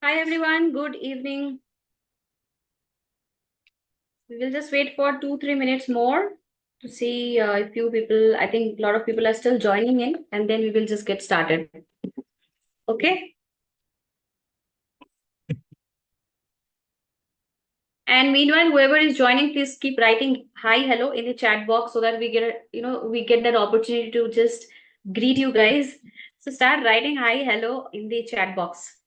Hi everyone, good evening. We will just wait for 2-3 minutes more to see a few people. I think a lot of people are still joining in, and then we will just get started. Okay. And meanwhile, whoever is joining, please keep writing hi, hello in the chat box so that we get that opportunity to just greet you guys. So start writing hi, hello in the chat box.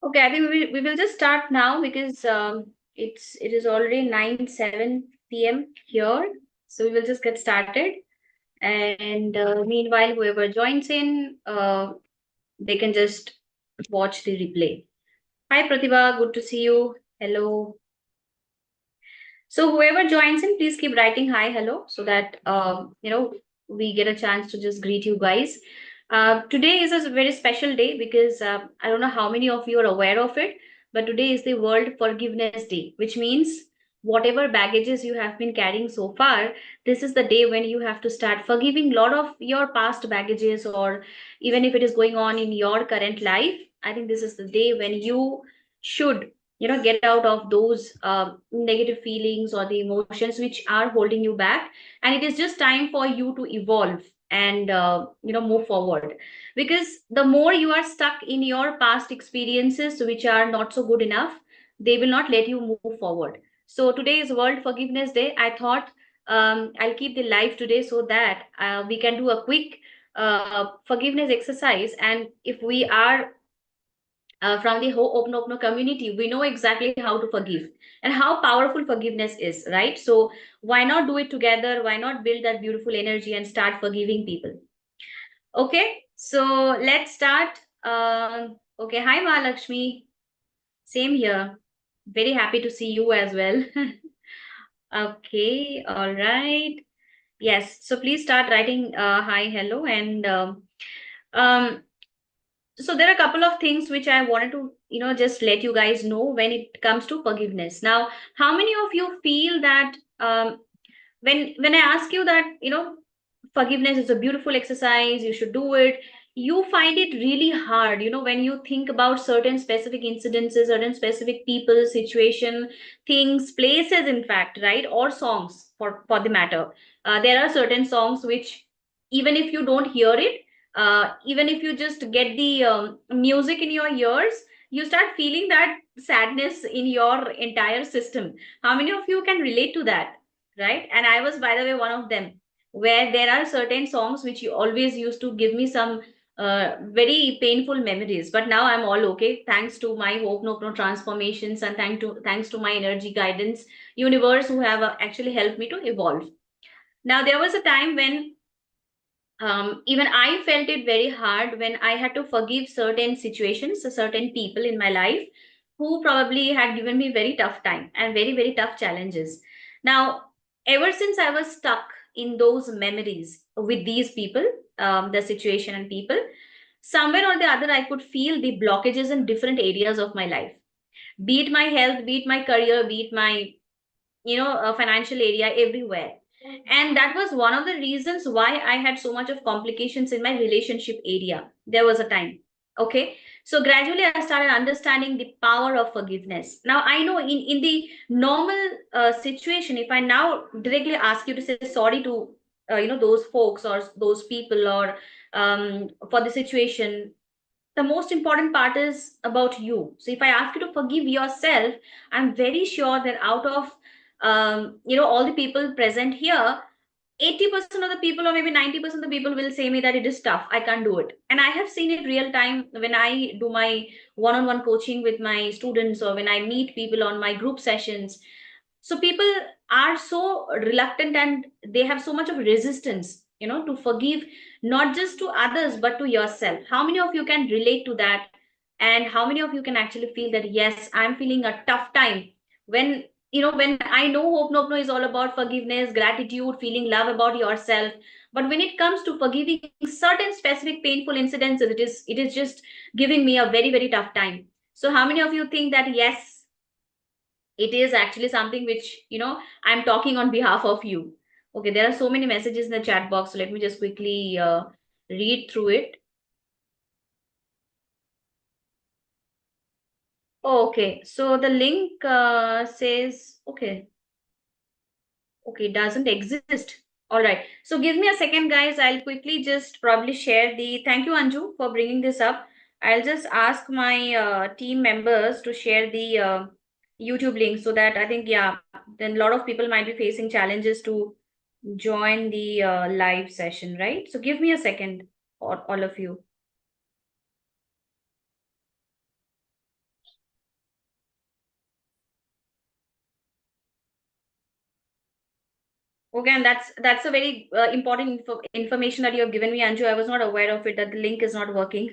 Okay, I think we will just start now because it is already 9:07 p.m. here. So we will just get started. And meanwhile, whoever joins in, they can just watch the replay. Hi, Pratibha. Good to see you. Hello. So whoever joins in, please keep writing hi, hello, so that we get a chance to just greet you guys. Today is a very special day because I don't know how many of you are aware of it, but today is the World Forgiveness Day, which means whatever baggages you have been carrying so far, this is the day when you have to start forgiving a lot of your past baggages, or even if it is going on in your current life. I think this is the day when you should get out of those negative feelings or the emotions which are holding you back, and it is just time for you to evolve and move forward, because the more you are stuck in your past experiences which are not so good enough, they will not let you move forward. So today is World Forgiveness Day. I thought I'll keep the live today so that we can do a quick forgiveness exercise, and if we are from the Ho'oponopono community, we know exactly how to forgive and how powerful forgiveness is, right? So why not do it together? Why not build that beautiful energy and start forgiving people? Okay, so let's start. Okay, hi Mahalakshmi. Same here. Very happy to see you as well. Okay, all right. Yes, so please start writing hi, hello, and um, so there are a couple of things which I wanted to just let you guys know when it comes to forgiveness. Now, how many of you feel that when I ask you that forgiveness is a beautiful exercise, you should do it, you find it really hard when you think about certain specific incidences, certain specific people, situation, things, places, in fact, right? Or songs, for the matter. There are certain songs which, even if you don't hear it, even if you just get the music in your ears, you start feeling that sadness in your entire system. How many of you can relate to that? Right? And I was, by the way, one of them, where there are certain songs which you always used to give me some very painful memories. But now I'm all okay, thanks to my hope no transformations, and thanks to my energy guidance universe, who have actually helped me to evolve. Now there was a time when even I felt it very hard when I had to forgive certain situations, so certain people in my life who probably had given me very tough time and very, very tough challenges. Now, ever since I was stuck in those memories with these people, the situation and people, somewhere or the other, I could feel the blockages in different areas of my life, be it my health, be it my career, be it my financial area, everywhere. And that was one of the reasons why I had so much of complications in my relationship area. There was a time. Okay, so gradually I started understanding the power of forgiveness. Now I know in the normal situation, if I now directly ask you to say sorry to those folks or those people, or for the situation, the most important part is about you. So if I ask you to forgive yourself, I'm very sure that out of all the people present here, 80% of the people, or maybe 90% of the people, will say me that it is tough, I can't do it. And I have seen it real time when I do my one-on-one coaching with my students, or when I meet people on my group sessions. So people are so reluctant, and they have so much of resistance, to forgive, not just to others but to yourself. How many of you can relate to that? And how many of you can actually feel that, yes, I'm feeling a tough time when, when I know Hope No No is all about forgiveness, gratitude, feeling love about yourself. But when it comes to forgiving certain specific painful incidences, it is just giving me a very, very tough time. So how many of you think that, yes, it is actually something which, I'm talking on behalf of you? Okay, there are so many messages in the chat box, so let me just quickly read through it. Oh, okay, so the link says, okay, doesn't exist. All right. So give me a second, guys. I'll quickly just probably share the. Thank you, Anju, for bringing this up. I'll just ask my team members to share the YouTube link, so that I think, yeah, then a lot of people might be facing challenges to join the live session, right? So give me a second, all of you. Okay, and that's a very important information that you have given me, Anju. I was not aware of it, that the link is not working.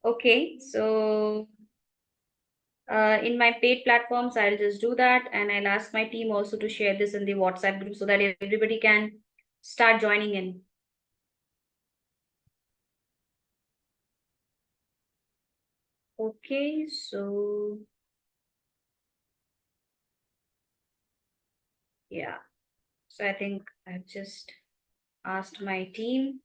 Okay, so in my paid platforms, I'll just do that, and I'll ask my team also to share this in the WhatsApp group, so that everybody can start joining in. Okay, so yeah, so I think I've just asked my team.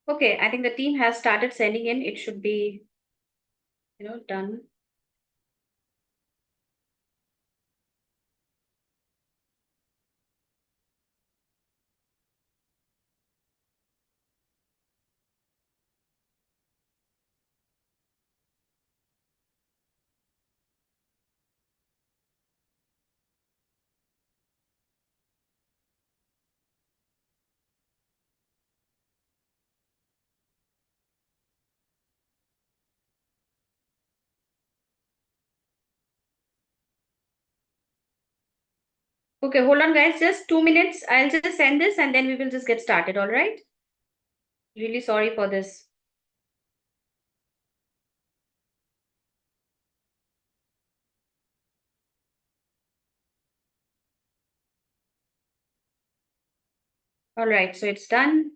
Okay, I think the team has started sending in. It should be, done. Okay, hold on, guys. Just 2 minutes. I'll just send this, and then we will just get started. All right. Really sorry for this. All right, so it's done.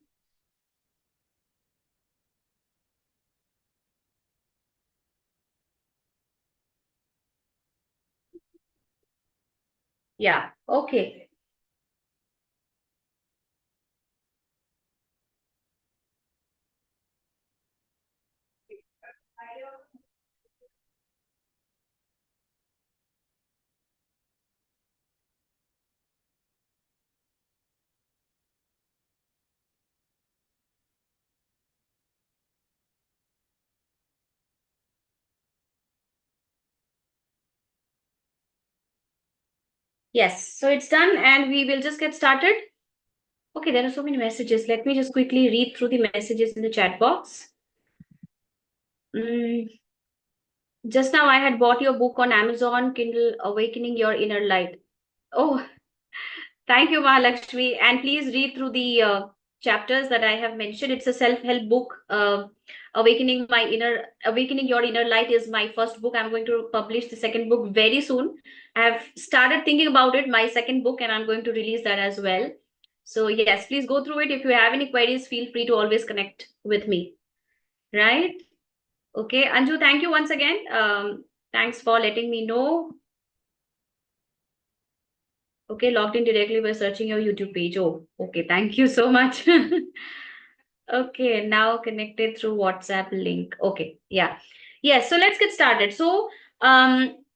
Yeah. Okay. Yes. So it's done, and we will just get started. Okay, there are so many messages. Let me just quickly read through the messages in the chat box. Mm, just now, I had bought your book on Amazon Kindle, Awakening Your Inner Light. Oh, thank you, Mahalakshmi. And please read through the chapters that I have mentioned. It's a self-help book. Awakening Your Inner Light is my first book. I'm going to publish the second book very soon. I have started thinking about it, my second book, and I'm going to release that as well. So yes, please go through it. If you have any queries, feel free to always connect with me. Right? Okay, Anju, thank you once again. Thanks for letting me know. Okay, logged in directly by searching your YouTube page. Oh, okay, thank you so much. Okay, now connected through WhatsApp link. Okay, yeah. Yes, so let's get started. So,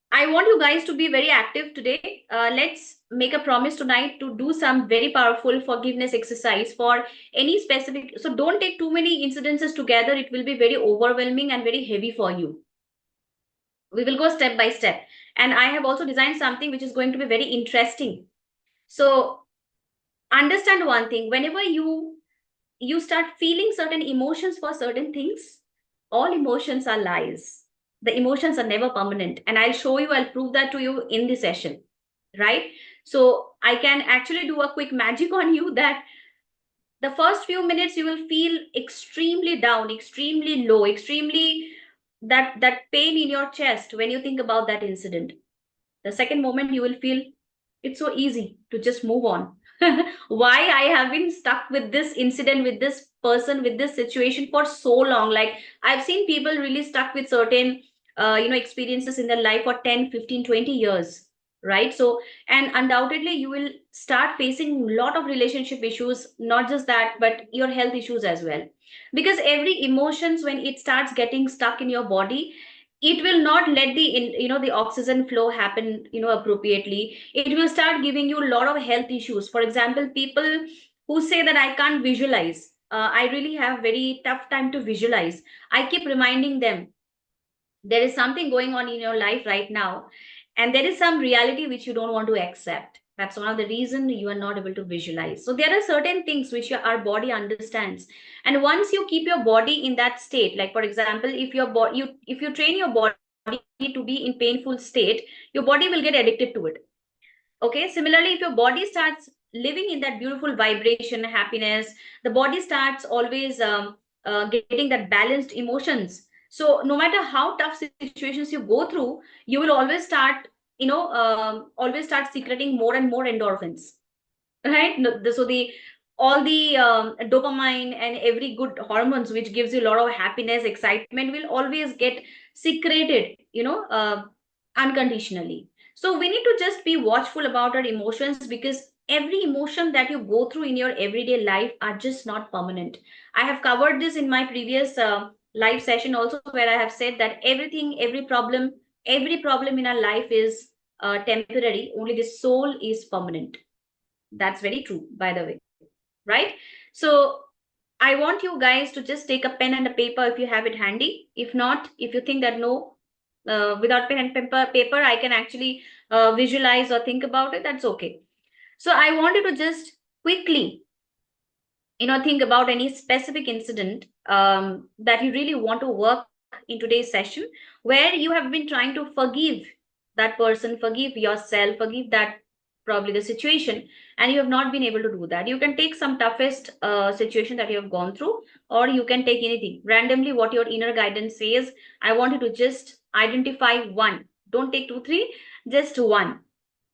I want you guys to be very active today. Let's make a promise tonight to do some very powerful forgiveness exercise for any specific. So, don't take too many incidences together. It will be very overwhelming and very heavy for you. We will go step by step. And I have also designed something which is going to be very interesting. So, understand one thing, whenever you start feeling certain emotions for certain things, all emotions are lies. The emotions are never permanent, and I'll show you, I'll prove that to you in the session, right? So I can actually do a quick magic on you that the first few minutes you will feel extremely down, extremely low, extremely that pain in your chest when you think about that incident. The second moment you will feel it's so easy to just move on. Why I have been stuck with this incident, with this person, with this situation for so long. Like I've seen people really stuck with certain experiences in their life for 10, 15, 20 years, right? So, and undoubtedly you will start facing a lot of relationship issues, not just that, but your health issues as well. Because every emotions, when it starts getting stuck in your body, it will not let the oxygen flow happen appropriately. It will start giving you a lot of health issues. For example, people who say that I can't visualize, I really have very tough time to visualize. I keep reminding them there is something going on in your life right now, and there is some reality which you don't want to accept. That's one of the reason you are not able to visualize. So there are certain things which our body understands, and once you keep your body in that state, like for example, if your body you if you train your body to be in painful state, your body will get addicted to it. Okay, similarly, if your body starts living in that beautiful vibration, happiness, the body starts always getting that balanced emotions. So no matter how tough situations you go through, you will always start always start secreting more and more endorphins, right? So the all the dopamine and every good hormones which gives you a lot of happiness, excitement, will always get secreted unconditionally. So we need to just be watchful about our emotions, because every emotion that you go through in your everyday life are just not permanent. I have covered this in my previous live session also, where I have said that every problem in our life is temporary, only the soul is permanent. That's very true, by the way, right? So I want you guys to just take a pen and a paper if you have it handy. If not, if you think that no, without pen and paper, I can actually visualize or think about it, that's okay. So I want you to just quickly, think about any specific incident that you really want to work in today's session, where you have been trying to forgive that person, forgive yourself, forgive that probably the situation, and you have not been able to do that. You can take some toughest situation that you have gone through, or you can take anything randomly what your inner guidance says. I want you to just identify one. Don't take two, three, just one.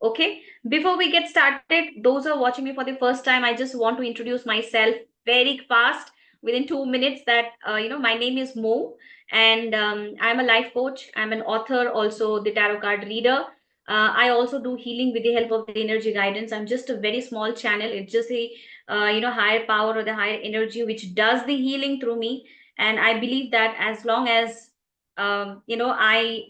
Okay, before we get started, those who are watching me for the first time, I just want to introduce myself very fast within 2 minutes. That my name is Mo, and I'm a life coach. I'm an author, also the tarot card reader. I also do healing with the help of the energy guidance. I'm just a very small channel. It's just a higher power or the higher energy which does the healing through me. And I believe that as long as I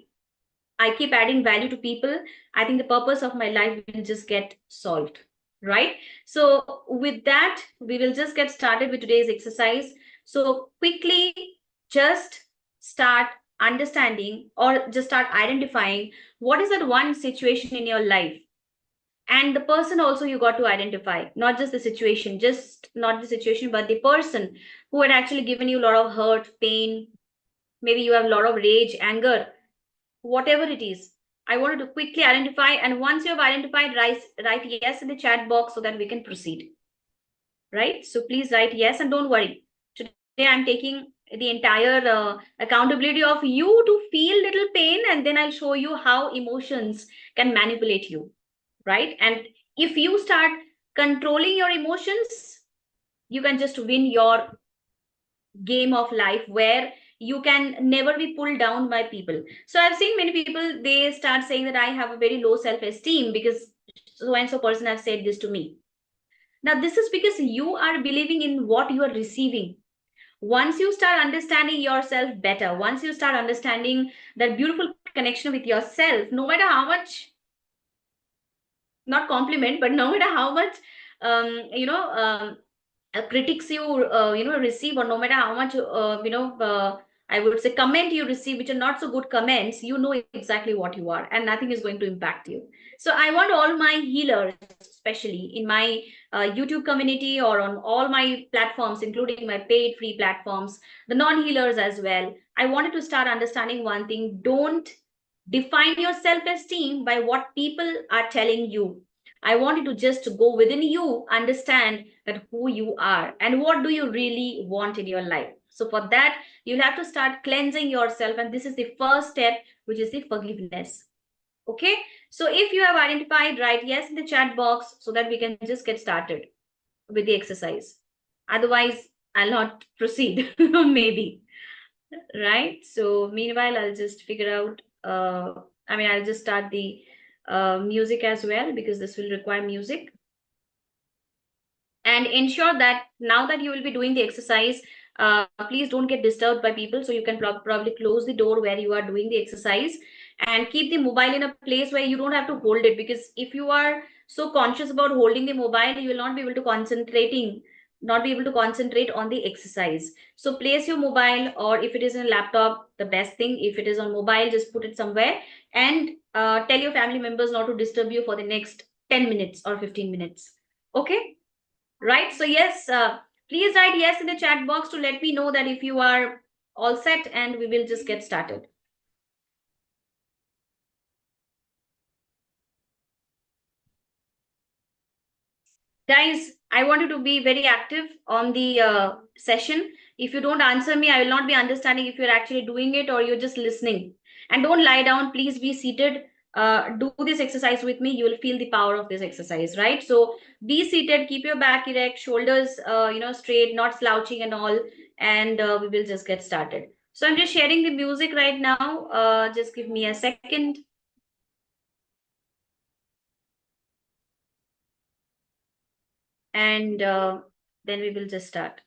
keep adding value to people, I think the purpose of my life will just get solved. Right? So, with that, we will just get started with today's exercise. So, quickly, just start understanding, or just start identifying what is that one situation in your life. And the person also you got to identify, not just the situation, just not the situation, but the person who had actually given you a lot of hurt, pain. Maybe you have a lot of rage, anger, whatever it is. I wanted to quickly identify, and once you have identified, write yes in the chat box so that we can proceed. Right? So please write yes, and don't worry. Today I'm taking the entire accountability of you to feel little pain, and then I'll show you how emotions can manipulate you. Right? And if you start controlling your emotions, you can just win your game of life where you can never be pulled down by people. So I've seen many people, they start saying that I have a very low self-esteem because so and so person have said this to me. Now, this is because you are believing in what you are receiving. Once you start understanding yourself better, once you start understanding that beautiful connection with yourself, no matter how much, not compliment, but no matter how much, critics you receive, or no matter how much I would say comment you receive, which are not so good comments, you know exactly what you are, and nothing is going to impact you. So I want all my healers, especially in my YouTube community or on all my platforms, including my paid free platforms, the non-healers as well, I wanted to start understanding one thing: don't define your self-esteem by what people are telling you. I want you to just go within you, understand that who you are and what do you really want in your life. So for that, you'll have to start cleansing yourself. And this is the first step, which is the forgiveness. Okay. So if you have identified, write yes in the chat box so that we can just get started with the exercise. Otherwise, I'll not proceed, maybe. Right. So meanwhile, I'll just figure out, I'll just start the music as well, because this will require music. And ensure that now that you will be doing the exercise, please don't get disturbed by people. So you can probably close the door where you are doing the exercise and keep the mobile in a place where you don't have to hold it, because if you are so conscious about holding the mobile, you will not be able to concentrate on the exercise. So place your mobile, or if it is in a laptop, the best thing. If it is on mobile, just put it somewhere, and tell your family members not to disturb you for the next 10 minutes or 15 minutes. Okay. Right. So yes, please write yes in the chat box to let me know that if you are all set, and we will just get started. Guys, I want you to be very active on the session. If you don't answer me, I will not be understanding if you're actually doing it or you're just listening. And don't lie down. Please be seated. Do this exercise with me. You will feel the power of this exercise, right? So be seated. Keep your back erect, shoulders, straight, not slouching and all. And we will just get started. So I'm just sharing the music right now. Just give me a second. And then we will just start.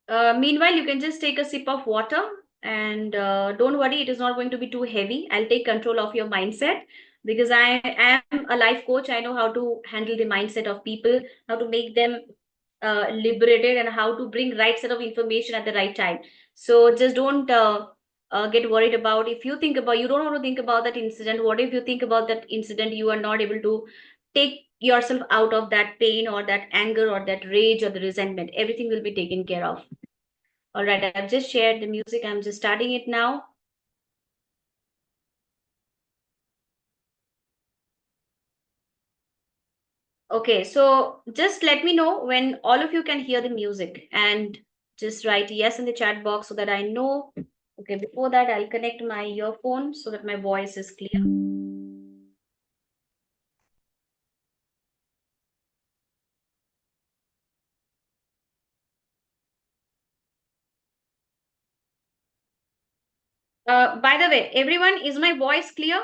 Meanwhile, you can just take a sip of water, and don't worry, it is not going to be too heavy. I'll take control of your mindset, because I am a life coach. I know how to handle the mindset of people, how to make them liberated, and how to bring right set of information at the right time. So just don't get worried about, if you think about, you don't want to think about that incident. What if you think about that incident, you are not able to take yourself out of that pain or that anger or that rage or the resentment? Everything will be taken care of. All right, I've just shared the music. I'm just starting it now. Okay, so just let me know when all of you can hear the music, and just write yes in the chat box so that I know. Okay, before that, I'll connect my earphone so that my voice is clear. By the way, everyone, is my voice clear?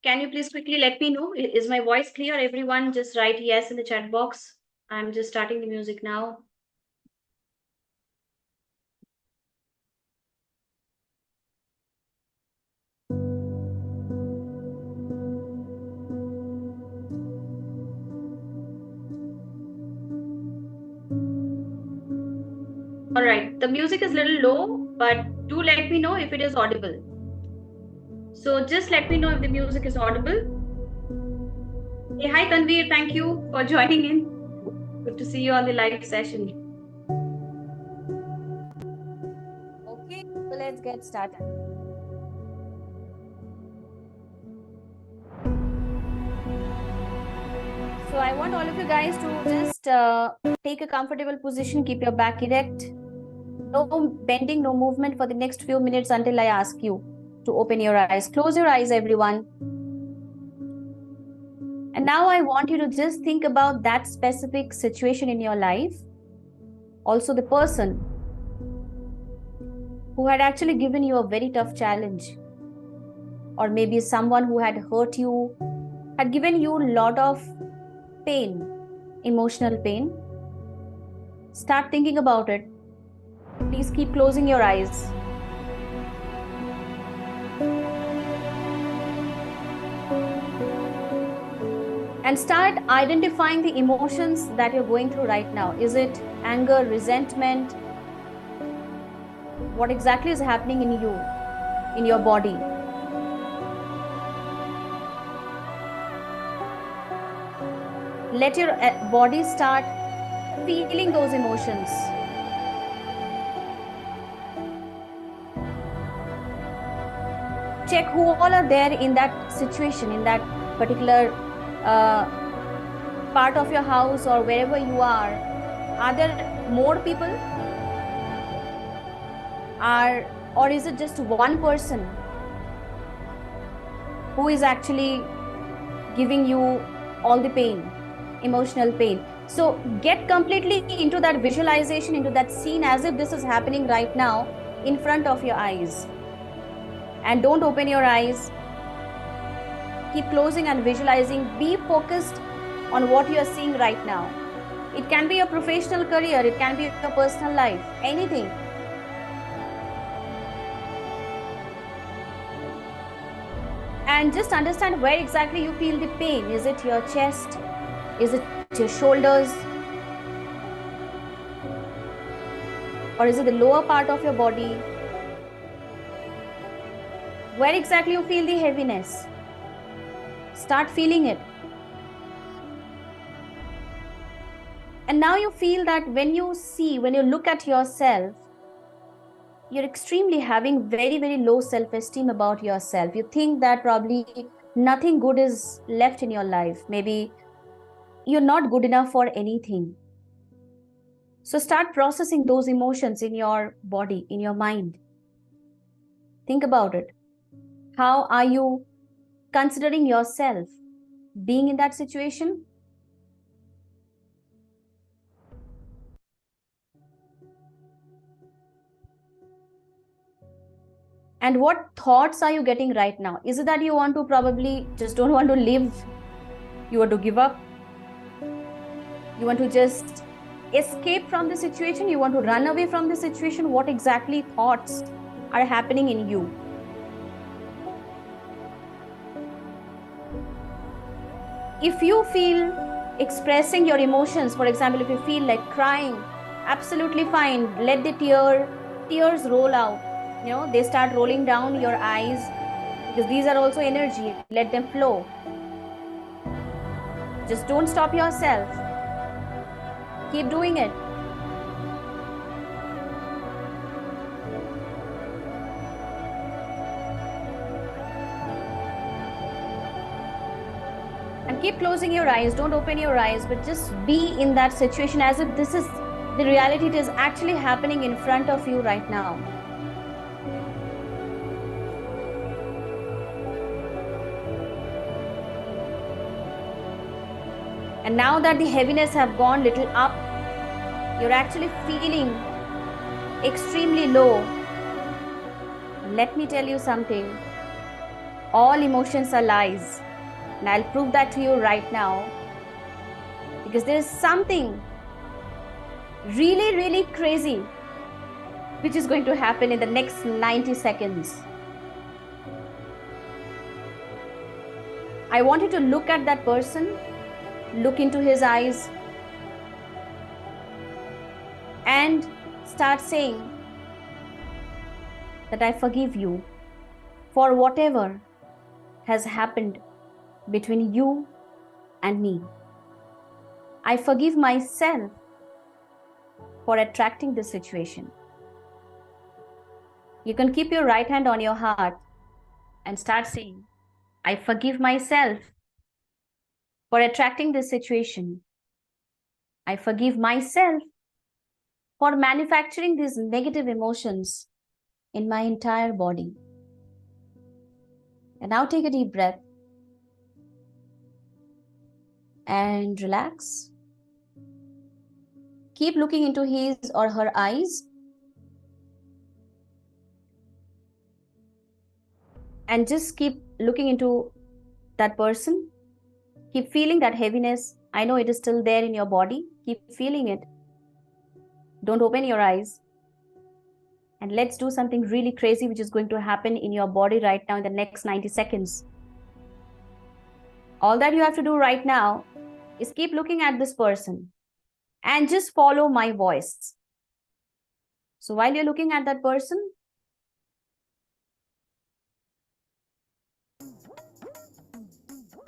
Can you please quickly let me know? Is my voice clear? Everyone, just write yes in the chat box. I'm just starting the music now. All right, the music is a little low, but do let me know if it is audible. So just let me know if the music is audible. Hey, hi Tanveer, thank you for joining in. Good to see you on the live session. Okay, so let's get started. So I want all of you guys to just take a comfortable position, keep your back erect. No bending, no movement for the next few minutes until I ask you to open your eyes. Close your eyes, everyone. And now I want you to just think about that specific situation in your life. Also the person who had actually given you a very tough challenge. Or maybe someone who had hurt you, had given you a lot of pain, emotional pain. Start thinking about it. Please keep closing your eyes. And start identifying the emotions that you're going through right now. Is it anger, resentment? What exactly is happening in you, in your body? Let your body start feeling those emotions. Check who all are there in that situation, in that particular part of your house or wherever you are. Are there more people? Or is it just one person who is actually giving you all the pain, emotional pain? So get completely into that visualization, into that scene as if this is happening right now in front of your eyes. And don't open your eyes. Keep closing and visualizing. Be focused on what you are seeing right now. It can be your professional career, it can be your personal life, anything. And just understand where exactly you feel the pain. Is it your chest? Is it your shoulders? Or is it the lower part of your body? Where exactly you feel the heaviness? Start feeling it. And now you feel that when you look at yourself, you're extremely having very, very low self-esteem about yourself. You think that probably nothing good is left in your life. Maybe you're not good enough for anything. So start processing those emotions in your body, in your mind. Think about it. How are you considering yourself being in that situation? And what thoughts are you getting right now? Is it that you want to probably just don't want to live? You want to give up? You want to just escape from the situation? You want to run away from the situation? What exactly thoughts are happening in you? If you feel expressing your emotions, for example, if you feel like crying, absolutely fine. Let the tears roll out. They start rolling down your eyes because these are also energy. Let them flow. Just don't stop yourself. Keep doing it. And keep closing your eyes. Don't open your eyes, but just be in that situation as if this is the reality. It is actually happening in front of you right now. And now that the heaviness have gone little up, you're actually feeling extremely low. Let me tell you something. All emotions are lies. And I'll prove that to you right now. Because there is something really, really crazy which is going to happen in the next 90 seconds. I want you to look at that person, look into his eyes, and start saying that I forgive you for whatever has happened between you and me. I forgive myself for attracting this situation. You can keep your right hand on your heart and start saying, I forgive myself for attracting this situation. I forgive myself for manufacturing these negative emotions in my entire body. And now take a deep breath and relax. Keep looking into his or her eyes and just keep looking into that person. Keep feeling that heaviness. I know it is still there in your body. Keep feeling it. Don't open your eyes. And let's do something really crazy which is going to happen in your body right now in the next 90 seconds. All that you have to do right now is keep looking at this person and just follow my voice. So while you're looking at that person,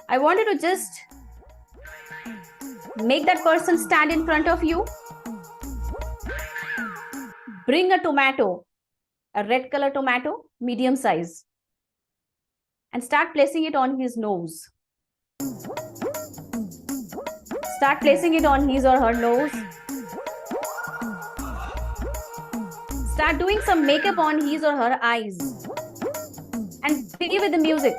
I want you to just make that person stand in front of you. Bring a tomato, a red color tomato, medium size, and start placing it on his nose. Start placing it on his or her nose. Start doing some makeup on his or her eyes. And play with the music.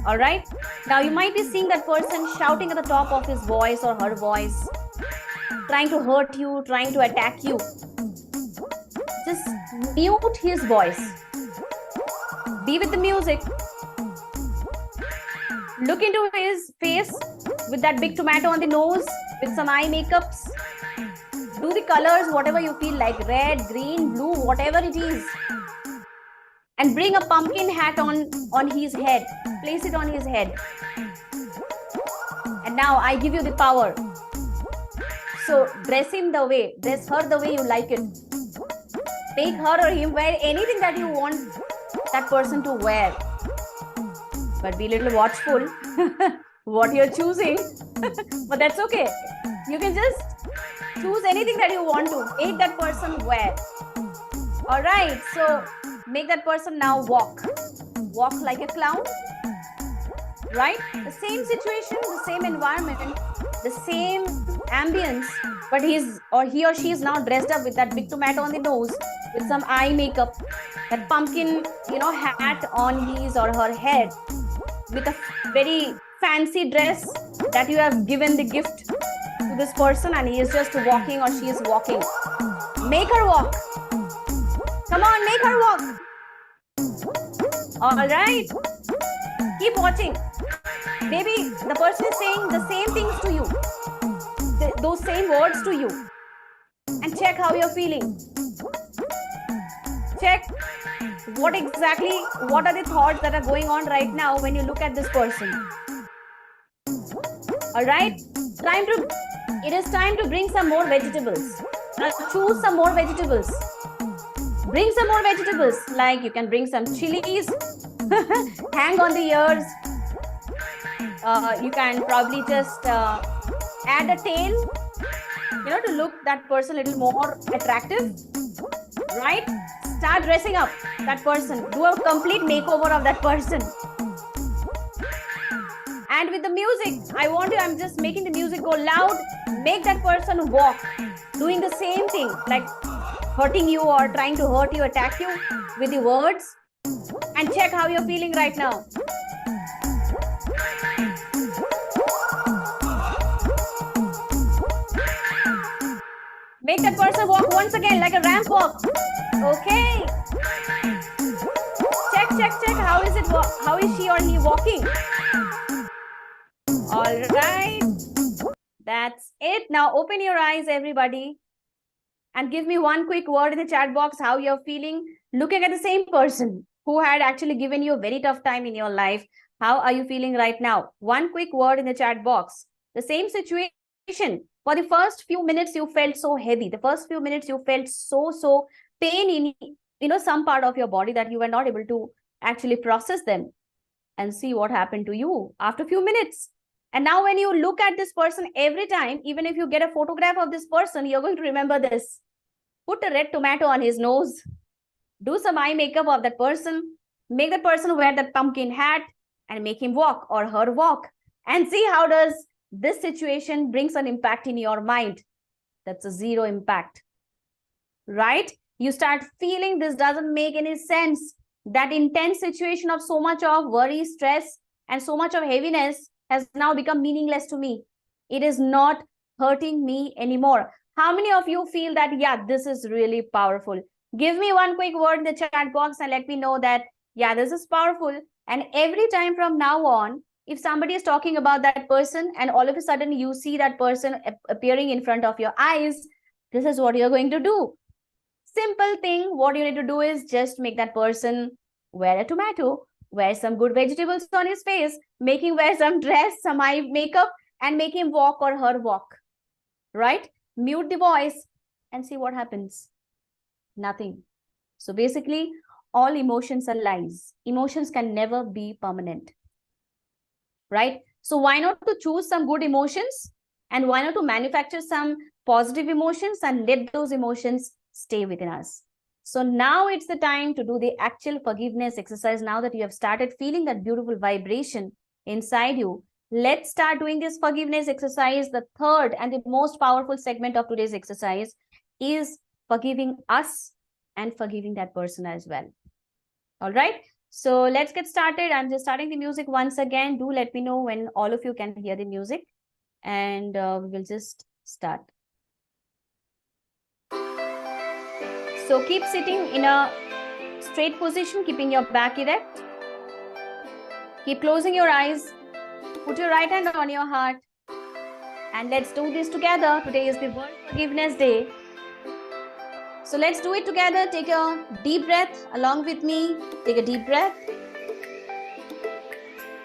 All right? Now you might be seeing that person shouting at the top of his voice or her voice, trying to hurt you, trying to attack you. Just mute his voice. Be with the music. Look into his face with that big tomato on the nose, with some eye makeups. Do the colors, whatever you feel like, red, green, blue, whatever it is. And bring a pumpkin hat on his head. Place it on his head. And now I give you the power. So dress him the way, dress her the way you like it. Make her or him wear anything that you want that person to wear. But be a little watchful what you're choosing. But that's okay. You can just choose anything that you want to. Make that person wear. Alright, so make that person now walk. Walk like a clown. Right? The same situation, the same environment, the same ambience, but he or she is now dressed up with that big tomato on the nose, with some eye makeup, that pumpkin, hat on his or her head, with a very fancy dress that you have given the gift to this person, and he is just walking or she is walking. Make her walk. Come on, make her walk. All right. Keep watching. Maybe the person is saying the same things to you, those same words to you. And check how you're feeling. Check what are the thoughts that are going on right now when you look at this person. All right? It is time to bring some more vegetables. Now choose some more vegetables. Bring some more vegetables. Like you can bring some chilies, hang on the ears. You can probably just add a tail, to look that person a little more attractive, right? Start dressing up that person. Do a complete makeover of that person. And with the music, I'm just making the music go loud. Make that person walk, doing the same thing, like hurting you or trying to hurt you, attack you with the words. And check how you're feeling right now. Make that person walk once again like a ramp walk. Okay. Check. How is she or he walking? All right. That's it. Now open your eyes, everybody. And give me one quick word in the chat box how you're feeling looking at the same person who had actually given you a very tough time in your life. How are you feeling right now? One quick word in the chat box. The same situation. For the first few minutes, you felt so heavy. The first few minutes, you felt so pain in some part of your body that you were not able to actually process them. And see what happened to you after a few minutes. And now when you look at this person every time, even if you get a photograph of this person, you're going to remember this. Put a red tomato on his nose. Do some eye makeup of that person. Make that person wear that pumpkin hat and make him walk or her walk. And see how does this situation brings an impact in your mind. That's a zero impact, right? You start feeling this doesn't make any sense. That intense situation of so much of worry, stress, and so much of heaviness has now become meaningless to me. It is not hurting me anymore. How many of you feel that, yeah, this is really powerful? Give me one quick word in the chat box and let me know that, yeah, this is powerful. And every time from now on, if somebody is talking about that person and all of a sudden you see that person appearing in front of your eyes, this is what you're going to do. Simple thing, what you need to do is just make that person wear a tomato, wear some good vegetables on his face, make him wear some dress, some eye makeup, and make him walk or her walk, right? Mute the voice and see what happens. Nothing. So basically, all emotions are lies. Emotions can never be permanent, right? So why not to choose some good emotions, and why not to manufacture some positive emotions and let those emotions stay within us. So now it's the time to do the actual forgiveness exercise. Now that you have started feeling that beautiful vibration inside you, let's start doing this forgiveness exercise. The third and the most powerful segment of today's exercise is forgiving us and forgiving that person as well. All right. So let's get started. I'm just starting the music once again. Do let me know when all of you can hear the music, and we will just start. So keep sitting in a straight position, keeping your back erect. Keep closing your eyes. Put your right hand on your heart. And let's do this together. Today is the World Forgiveness Day. So let's do it together. Take a deep breath along with me. Take a deep breath.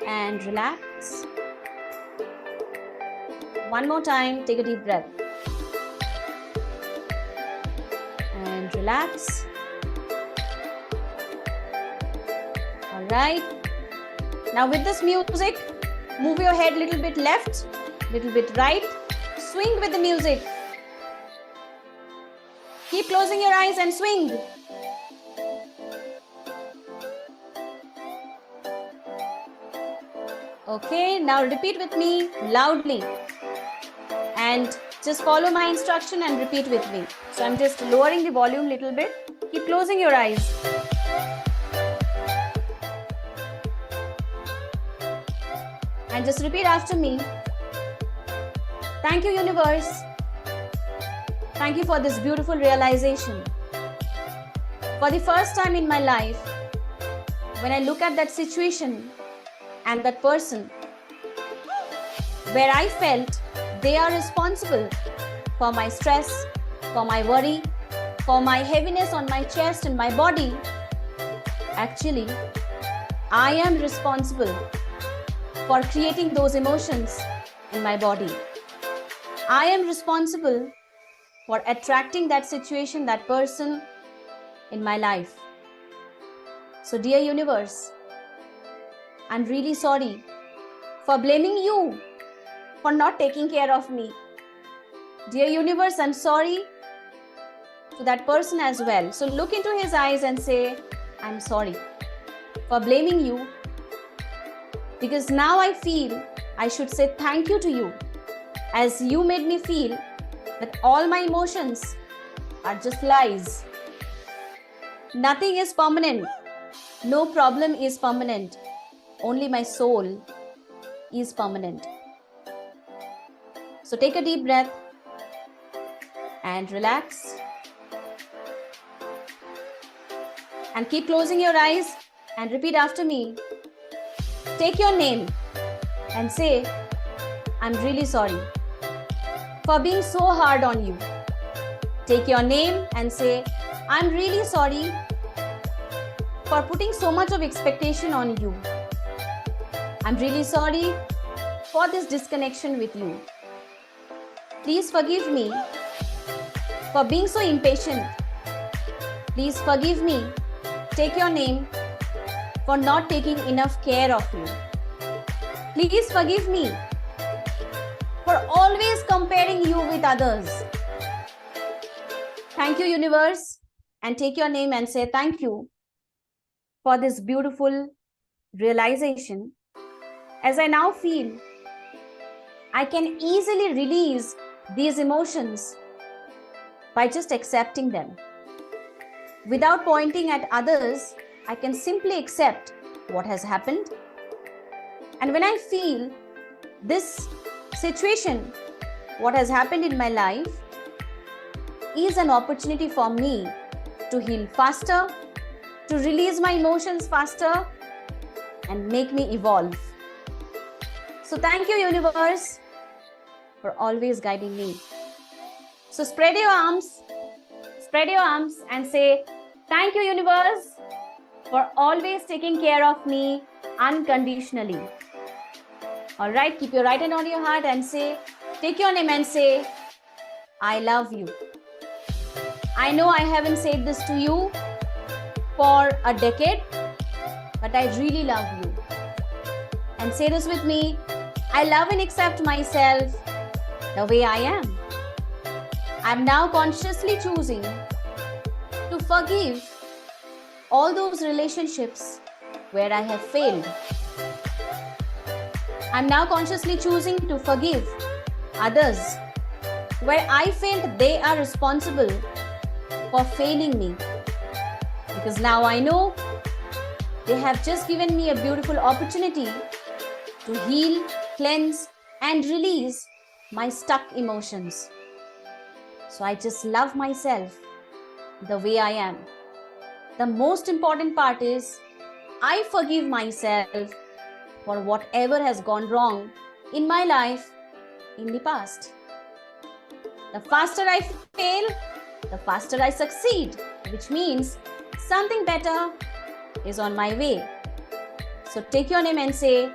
And relax. One more time. Take a deep breath. And relax. All right. Now with this music, move your head a little bit left, little bit right. Swing with the music. Keep closing your eyes and swing. Okay, now repeat with me loudly. And just follow my instruction and repeat with me. So I'm just lowering the volume a little bit. Keep closing your eyes. And just repeat after me. Thank you, universe. Thank you for this beautiful realization. For the first time in my life, when I look at that situation and that person, where I felt they are responsible for my stress, for my worry, for my heaviness on my chest and my body, actually, I am responsible for creating those emotions in my body. I am responsible for attracting that situation, that person in my life. So dear universe, I'm really sorry for blaming you for not taking care of me. Dear universe, I'm sorry to that person as well. So look into his eyes and say, I'm sorry for blaming you, because now I feel I should say thank you to you, as you made me feel that all my emotions are just lies. Nothing is permanent. No problem is permanent. Only my soul is permanent. So take a deep breath and relax. And keep closing your eyes and repeat after me. Take your name and say, I'm really sorry for being so hard on you. Take your name and say, I'm really sorry for putting so much of expectation on you. I'm really sorry for this disconnection with you. Please forgive me for being so impatient. Please forgive me. Take your name for not taking enough care of you. Please forgive me for always comparing you with others. Thank you, universe. And take your name and say thank you for this beautiful realization. As I now feel, I can easily release these emotions by just accepting them. Without pointing at others, I can simply accept what has happened. And when I feel this situation, what has happened in my life, is an opportunity for me to heal faster, to release my emotions faster, and make me evolve. So thank you, universe, for always guiding me. So spread your arms and say, thank you, universe, for always taking care of me unconditionally. All right, keep your right hand on your heart and say, take your name and say, I love you. I know I haven't said this to you for a decade, but I really love you. And say this with me, I love and accept myself the way I am. I'm now consciously choosing to forgive all those relationships where I have failed. I'm now consciously choosing to forgive others where I felt they are responsible for failing me. Because now I know they have just given me a beautiful opportunity to heal, cleanse, and release my stuck emotions. So I just love myself the way I am. The most important part is I forgive myself for whatever has gone wrong in my life in the past. The faster I fail, the faster I succeed, which means something better is on my way. So take your name and say,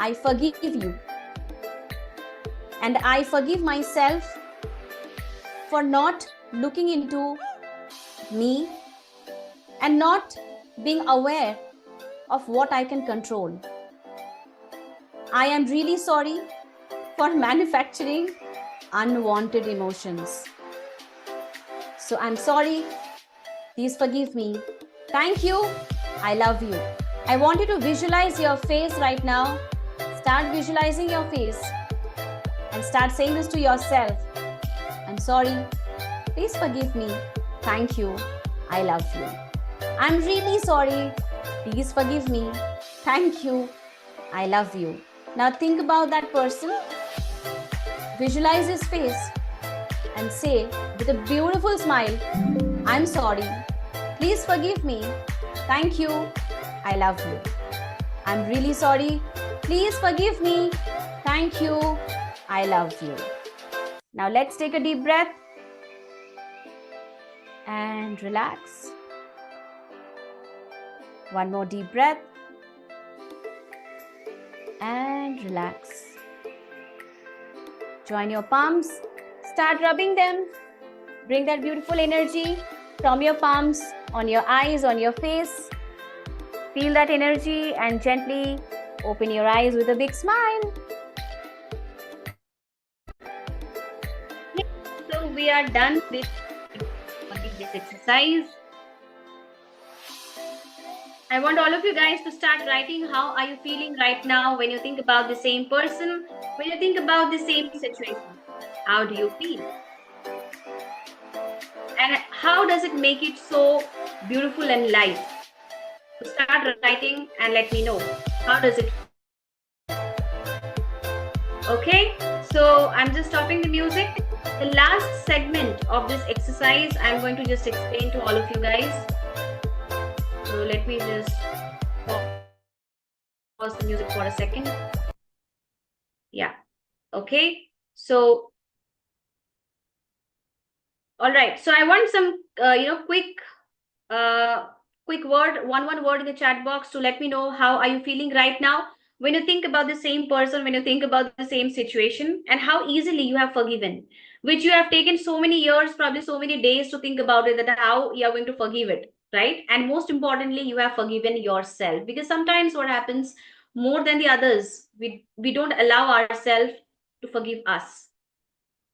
I forgive you. And I forgive myself for not looking into me and not being aware of what I can control. I am really sorry for manufacturing unwanted emotions. So I'm sorry. Please forgive me. Thank you. I love you. I want you to visualize your face right now. Start visualizing your face and start saying this to yourself. I'm sorry. Please forgive me. Thank you. I love you. I'm really sorry. Please forgive me. Thank you. I love you. Now think about that person. Visualize his face and say with a beautiful smile, I'm sorry. Please forgive me. Thank you. I love you. I'm really sorry. Please forgive me. Thank you. I love you. Now let's take a deep breath and relax. One more deep breath and relax. Join your palms. Start rubbing them. Bring that beautiful energy from your palms on your eyes, on your face. Feel that energy and gently open your eyes with a big smile. So we are done with this exercise. I want all of you guys to start writing how are you feeling right now when you think about the same person, when you think about the same situation. How do you feel? And how does it make it so beautiful and light? So start writing and let me know. How does it feel? Okay, so I'm just stopping the music. The last segment of this exercise, I'm going to just explain to all of you guys. So let me just pause the music for a second. Yeah. Okay. So, all right. So I want some, quick word, one word in the chat box to let me know how are you feeling right now when you think about the same person, when you think about the same situation, and how easily you have forgiven, which you have taken so many years, probably so many days to think about it, that how you are going to forgive it, right? And most importantly, you have forgiven yourself, because sometimes what happens more than the others, we don't allow ourselves to forgive us,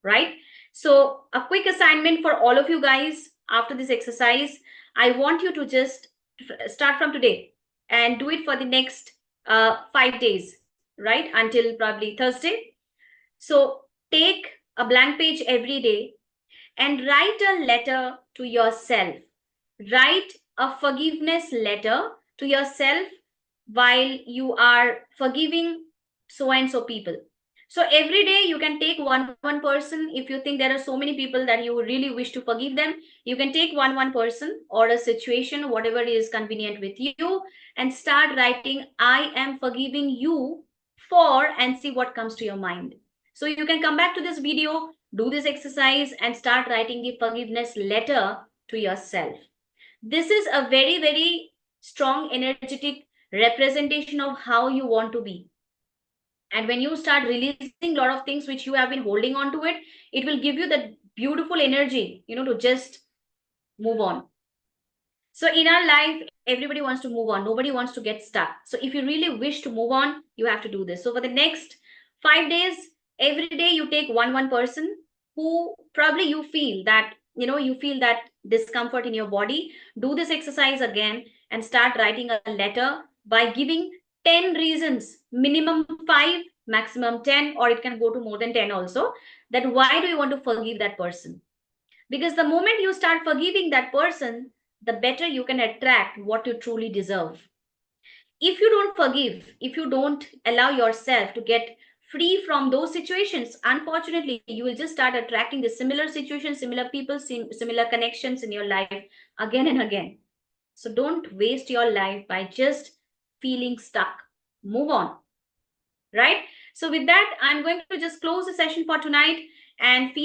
right? So a quick assignment for all of you guys after this exercise, I want you to just start from today and do it for the next 5 days, right? Until probably Thursday. So take a blank page every day and write a letter to yourself. Write a forgiveness letter to yourself while you are forgiving so and so people. So every day you can take one person. If you think there are so many people that you really wish to forgive them, you can take one person or a situation, whatever is convenient with you, and start writing, I am forgiving you for, and see what comes to your mind. So you can come back to this video, do this exercise, and start writing the forgiveness letter to yourself. This is a very strong energetic representation of how you want to be. And when you start releasing a lot of things which you have been holding on to it will give you that beautiful energy, to just move on. So in our life, everybody wants to move on. Nobody wants to get stuck. So if you really wish to move on, you have to do this. So for the next 5 days, every day you take one person who probably you feel that, you feel that discomfort in your body. Do this exercise again and start writing a letter by giving 10 reasons, minimum 5, maximum 10, or it can go to more than 10 also, that why do you want to forgive that person? Because the moment you start forgiving that person, the better you can attract what you truly deserve. If you don't forgive, if you don't allow yourself to get free from those situations, unfortunately, you will just start attracting the similar situations, similar people, similar connections in your life again and again. So don't waste your life by just feeling stuck. Move on, right? So with that, I'm going to just close the session for tonight and